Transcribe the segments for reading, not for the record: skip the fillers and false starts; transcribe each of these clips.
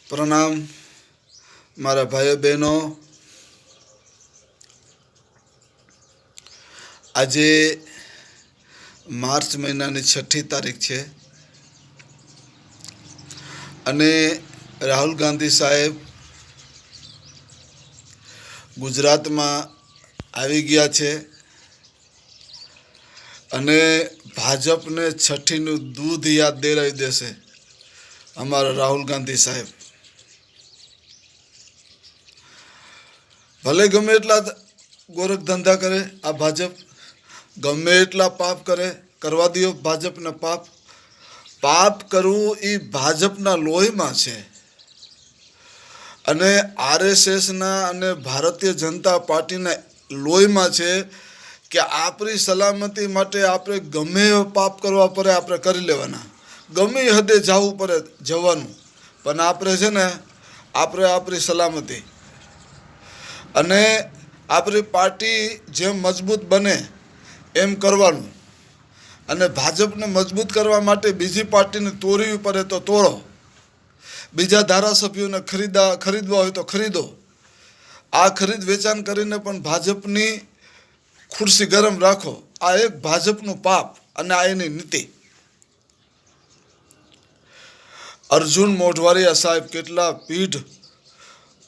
પ્રણામ મારા ભાઈઓ બહેનો. આજે માર્ચ મહિનાની 6ઠી તારીખ છે અને રાહુલ ગાંધી સાહેબ ગુજરાતમાં આવી ગયા છે અને ભાજપને છઠ્ઠીનું દૂધ યાદ દેરાવી દેશે અમારા રાહુલ ગાંધી સાહેબ. ભલે ગમે એટલા ગોરખ ધંધા કરે આ ભાજપ, ગમે એટલા પાપ કરે, કરવા દો ભાજપને પાપ. પાપ કરવું એ ભાજપના લોહીમાં છે અને આરએસએસના અને ભારતીય જનતા પાર્ટીના લોહીમાં છે કે આપણી સલામતી માટે આપણે ગમે એવો પાપ કરવા પડે આપણે કરી લેવાના, ગમે હદે જવું પડે જવાનું, પણ આપણે છે ને આપણે આપણી સલામતી અને આપણી પાર્ટી જેમ મજબૂત બને એમ કરવાનું. અને ભાજપને મજબૂત કરવા માટે બીજી પાર્ટીને તોડવી પડે તો તોડો, બીજા ધારાસભ્યોને ખરીદવા હોય તો ખરીદો. આ ખરીદ વેચાણ કરીને પણ ભાજપની ખુરશી ગરમ રાખો. આ એક ભાજપનું પાપ અને આ એની નીતિ. અર્જુન મોઢવાડિયા સાહેબ કેટલા પીઢ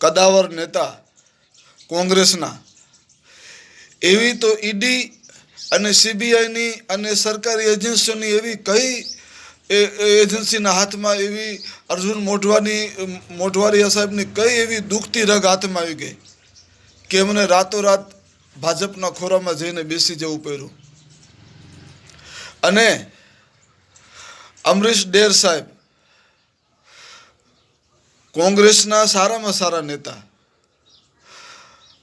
કદાવર નેતા કોંગ્રેસના, એવી તો ઈડી અને સીબીઆઈની અને સરકારી એજન્સીઓની એવી કઈ એજન્સીના હાથમાં એવી અર્જુન મોઢવાડિયા સાહેબની કઈ એવી દુખતી રગ હાથમાં આવી ગઈ કે એમને રાતોરાત ભાજપના ખોરામાં જઈને બેસી જવું પડ્યું. અને અમરીશ ડેર સાહેબ કોંગ્રેસના સારામાં સારા નેતા,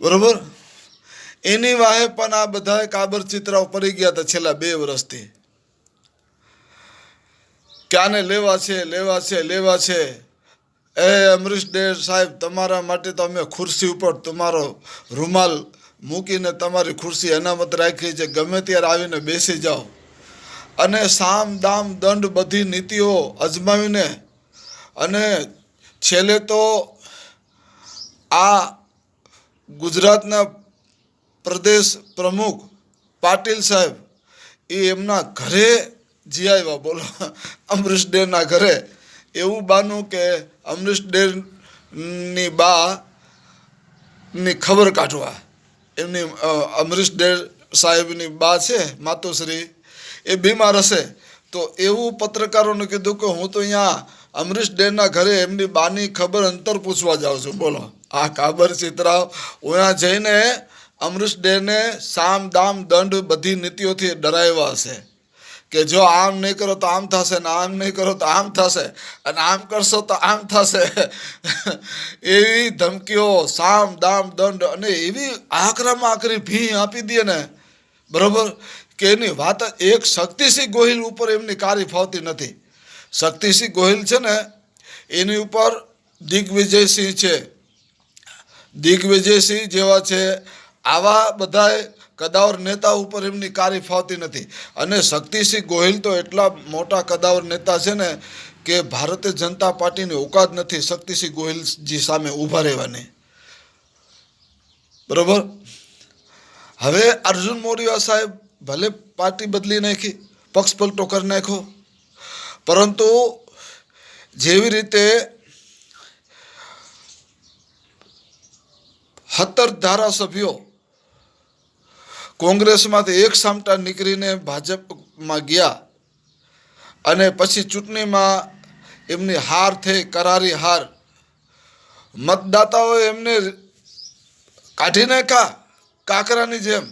બરોબર, એની વાહે પણ આ બધા કાબર ચિત્રાઓ પડી ગયા હતા છેલ્લા 2 વર્ષથી કે આને લેવા છે. એ અમરીશ ડેર સાહેબ, તમારા માટે તો અમે ખુરશી ઉપર તમારો રૂમાલ મૂકીને તમારી ખુરશી અનામત રાખી છે, ગમે ત્યારે આવીને બેસી જાઓ. અને સામ દામ દંડ બધી નીતિઓ અજમાવીને અને છેલ્લે તો આ ગુજરાતના પ્રદેશ પ્રમુખ પાટીલ સાહેબ એ એમના ઘરે જી આવ્યા. બોલો, અમરીશ ડેરના ઘરે. એવું બાનું કે અમરીશ ડેરની બાની ખબર કાઢવા, એમની અમરીશ ડેર સાહેબની બા છે માતોશ્રી, એ બીમાર હશે તો એવું પત્રકારોને કીધું કે હું તો અહીંયા અમરીશ ડેરના ઘરે એમની બાની ખબર અંતર પૂછવા જાઉં છું. બોલો, આ કાબર ચિત્રાઓ ત્યાં જઈને અમરીશ ડેરને સામ દામ દંડ બધી નીતિઓથી ડરાવ્યા હશે કે જો આમ નહીં કરો તો આમ થશે, ને આમ નહીં કરો તો આમ થશે, અને આમ કરશો તો આમ થશે. એવી ધમકીઓ, સામ દામ દંડ અને એવી આકરામાં આકરી ભી આપી દે ને, બરોબર, કે એની વાત. એક શક્તિસિંહ ગોહિલ ઉપર એમની કારી ફાવતી નથી. શક્તિસિંહ ગોહિલ છે ને એની ઉપર દિગ્વિજયસિંહ છે, દિગ્વિજયસિંહ જેવા છે, આવા બધા કદાવર નેતા ઉપર એમની કારી ફાવતી નથી. અને શક્તિસિંહ ગોહિલ તો એટલા મોટા કદાવર નેતા છે ને કે ભારતીય જનતા પાર્ટીની ઓકાત નથી શક્તિસિંહ ગોહિલજી સામે ઊભા રહેવાની, બરોબર. હવે અર્જુન મોઢવાડિયા સાહેબ ભલે પાર્ટી બદલી નાખી, પક્ષ પલટો કરી નાખ્યો, પરંતુ જેવી રીતે 17 ધારાસભ્યો કોંગ્રેસમાંથી એક સામટા નીકળીને ભાજપમાં ગયા અને પછી ચૂંટણીમાં એમની હાર થઈ, કરારી હાર. મતદાતાઓએ એમને કાઢી નાખ્યા કાકરાની જેમ.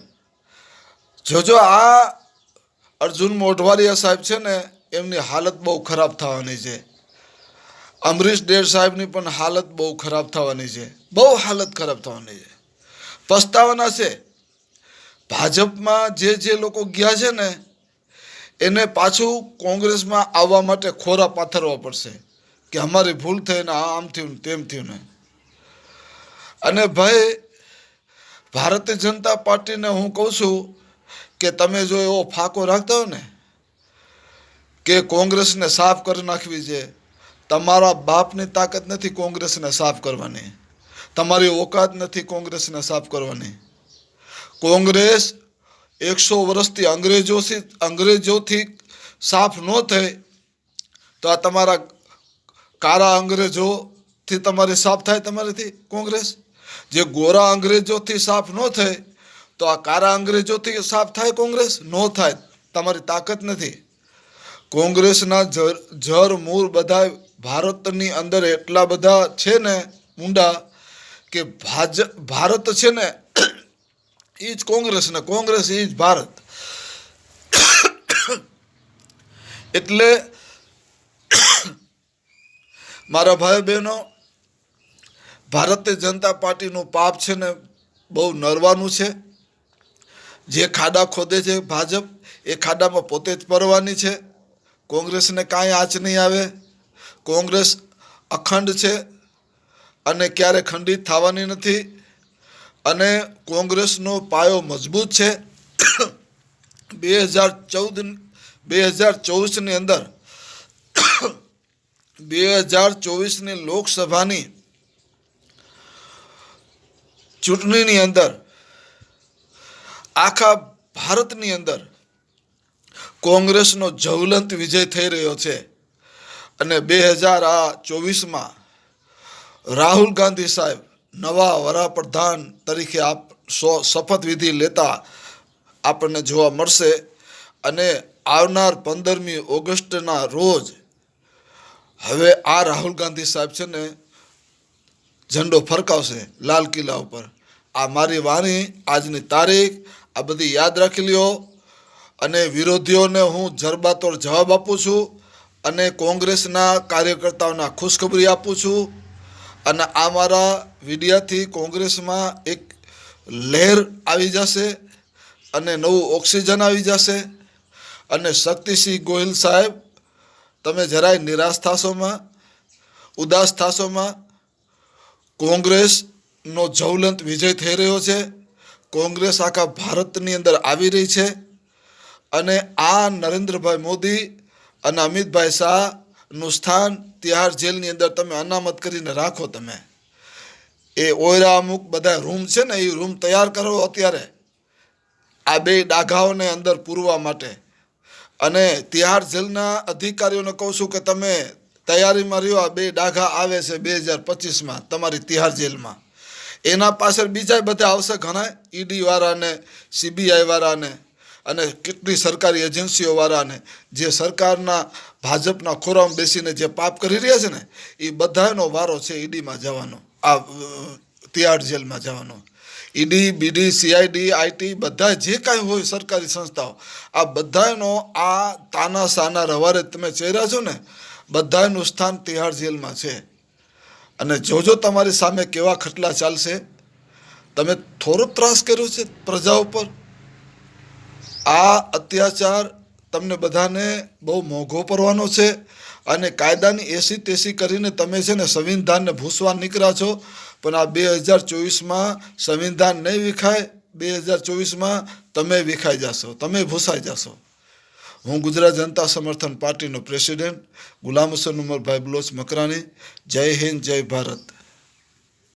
જોજો આ અર્જુન મોઢવાડિયા સાહેબ છે ને એમની હાલત બહુ ખરાબ થવાની છે. અમરીશ ડેર સાહેબની પણ હાલત બહુ ખરાબ થવાની છે, બહુ હાલત ખરાબ થવાની છે. પસ્તાવાના છે. ભાજપમાં જે લોકો ગયા છે ને એને પાછું કોંગ્રેસમાં આવવા માટે ખોરા પાથરવા પડશે કે અમારી ભૂલ થઈને આમ થયું તેમ થયું ને. અને ભાઈ, ભારતીય જનતા પાર્ટીને હું કહું છું કે તમે જો એવો ફાંકો રાખતા હો ને કે કોંગ્રેસને સાફ કરી નાખવી છે, તમારા બાપની તાકાત નથી કોંગ્રેસને સાફ કરવાની, તમારી ઓકાત નથી કોંગ્રેસને સાફ કરવાની. કોંગ્રેસ 100 વર્ષથી અંગ્રેજોથી સાફ ન થઈ તો આ તમારા કારા અંગ્રેજોથી તમારી સાફ થાય તમારીથી કોંગ્રેસ? જે ગોરા અંગ્રેજોથી સાફ ન થાય તો આ કારા અંગ્રેજોથી સાફ થાય કોંગ્રેસ? ન થાય, તમારી તાકાત નથી. કોંગ્રેસના જર મૂળ બધા ભારતની અંદર એટલા બધા છે ને ઊંડા કે ભારત છે ને એ જ કોંગ્રેસ ને કોંગ્રેસ એ જ ભારત. એટલે મારા ભાઈ બહેનો, ભારતીય જનતા પાર્ટીનું પાપ છે ને બહુ નરવાનું છે. જે ખાડા ખોદે છે ભાજપ, એ ખાડામાં પોતે જ પડવાની છે. કોંગ્રેસને કાંઈ આંચ નહીં આવે. કોંગ્રેસ અખંડ છે અને ક્યારે ખંડિત થવાની નથી. અને કોંગ્રેસનો પાયો મજબૂત છે. 2024ની અંદર 2024ની લોકસભાની ચૂંટણીની અંદર આખા ભારતની અંદર કોંગ્રેસનો જ્વલંત વિજય થઈ રહ્યો છે. અને 2024માં રાહુલ ગાંધી સાહેબ નવા વડાપ્રધાન તરીકે શપથવિધિ લેતા આપણને જોવા મળશે. અને આવનાર 15મી ઓગસ્ટના રોજ હવે આ રાહુલ ગાંધી સાહેબ છે ને ઝંડો ફરકાવશે લાલ કિલ્લા ઉપર. આ મારી વાણી, આજની તારીખ, આ બધી યાદ રાખી લ્યો. અને વિરોધીઓને હું જરબાતોડ જવાબ આપું છું. અને કોંગ્રેસના કાર્યકર્તાઓના ખુશખબરી આપું છું. અને આ મારા વિડીયાથી કોંગ્રેસમાં એક લહેર આવી જશે અને નવું ઓક્સિજન આવી જશે. અને શક્તિસિંહ ગોહિલ સાહેબ, તમે જરાય નિરાશ થશોમાં, ઉદાસ થશોમાં. કોંગ્રેસનો જ્વલંત વિજય થઈ રહ્યો છે. કોંગ્રેસ આખા ભારતની અંદર આવી રહી છે. અને આ નરેન્દ્રભાઈ મોદી અને અમિતભાઈ શાહનું સ્થાન તિહાર જેલની અંદર તમે અનામત કરીને રાખો. તમે એ ઓયરા અમુક બધા રૂમ છે ને એ રૂમ તૈયાર કરો અત્યારે આ બે ડાઘાઓને અંદર પૂરવા માટે. અને તિહાર જેલના અધિકારીઓને કહું છું કે તમે તૈયારીમાં રહ્યો. આ બે ડાઘા આવે છે 2025માં તમારી તિહાર જેલમાં. એના પાછળ બીજા બધા આવશે ઘણા, ઈડી વાળાને, CBI વાળાને અને કેટલી સરકારી એજન્સીઓ વાળાને જે સરકારના ભાજપના ખોરામાં બેસીને જે પાપ કરી રહ્યા છે ને એ બધાનો વારો છે ઈડીમાં જવાનો, આ તિહાર જેલમાં જવાનો. ઈડી, બીડી, CID, IT બધા જે કાંઈ હોય સરકારી સંસ્થાઓ, આ બધાનો આ તાનાશાના રવારે તમે ચહેરા છો ને બધાનું સ્થાન તિહાર જેલમાં છે. અને જોજો તમારી સામે કેવા ખટલા ચાલશે. તમે થોડો ત્રાસ કર્યો છે પ્રજા ઉપર. આ અત્યાચાર તમને બધાને બહુ મોંઘો પડવાનો છે. અને કાયદાની એસી તેસી કરીને તમે છે ને સંવિધાનને ભૂસવા નીકળ્યા છો. પણ આ 2024માં સંવિધાન નહીં વિખાય. 2024માં તમે વિખાઈ જશો, તમે ભૂસાઈ જશો. હું ગુજરાત જનતા સમર્થન પાર્ટીનો પ્રેસિડેન્ટ ગુલામ હુસૈન ઉમરભાઈ બલોચ મકરાણી. જય હિન્દ, જય ભારત.